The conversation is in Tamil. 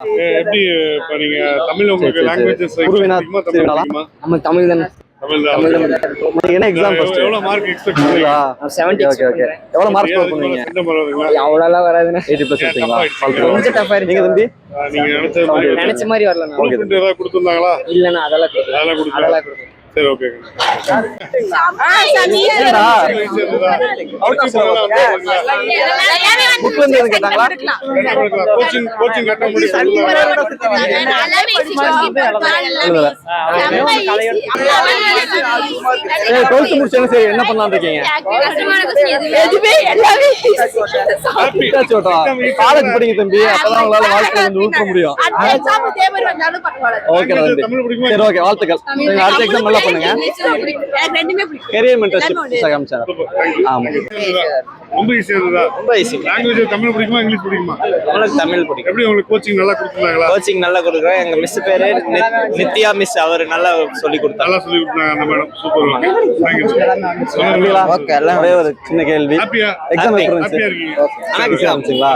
எப்படி இப்ப நீங்க தமிழ் உங்களுக்கு லாங்குவேஜஸ் பிடிக்குமா தமிழ் பிடிக்குமா? நம்ம தமிழ் தானே. தமிழ் தான். நீங்க என்ன எக்ஸாம் ஃபர்ஸ்ட்? எவ்வளவு மார்க் எக்ஸ்பெக்ட் பண்றீங்க? 70. Okay okay. எவ்வளவு மார்க் ஸ்கோர் பண்ணுவீங்க? சென்டம் வருதுங்களா? அவ்வளவுலாம் வராதுண்ணே. 80% எடுத்தீங்களா? கொஞ்சம் டஃபா இருக்கு. நீங்க தம்பி நீங்க நினைச்ச மாதிரி வரலண்ணா. ஓகே. ஏதாவது கொடுத்திருந்தாங்களா? இல்லண்ணா அதெல்லாம் கொடுக்கல. அதெல்லாம் கொடுக்கல. சரி ஓகே. புக்ல இருந்து எதுவும் கேட்டாங்களா? கோச்சிங் கட்ட முடியும். 12th முடிச்சாலும் சரி என்ன பண்ணலாம் இருக்கீங்க? காலேஜ் படிங்க தம்பி, அப்பதான் உங்களால வாழ்க்கையில வந்து ஊற்ற முடியும். ஓகே தம்பி. சரி ஓகே, வாழ்த்துக்கள். அடுத்த எக்ஸாம் நல்லா பண்ணுங்க. Career mentorship Instagram channel. ஆமா, ரொம்ப ஈஸியா இருந்ததா? ரொம்ப ஈஸி. லாங்குவேஜ் தமிழ் பிடிக்குமா இங்கிலீஷ் பிடிக்குமா? உங்களுக்கு தமிழ் பிடிக்கும். எப்படி உங்களுக்கு கோச்சிங் நல்லா கொடுத்தாங்களா? கோச்சிங் நல்லா கொடுக்குறேன். எங்க மிஸ் பேரு நித்யா மிஸ். அவர் நல்லா சொல்லி கொடுத்தாங்க. நல்லா சொல்லி கொடுத்தாங்க அந்த மேடம். சூப்பர். தேங்க்யூ. ஓகே, எல்லாம் ஒரே ஒரு சின்ன கேள்வி. ஹாப்பியா? எக்ஸாம் எப்படி ஹாப்பியா இருந்துச்சு? இருக்கீங்க? ஓகே, ஆரம்பிச்சிங்களா?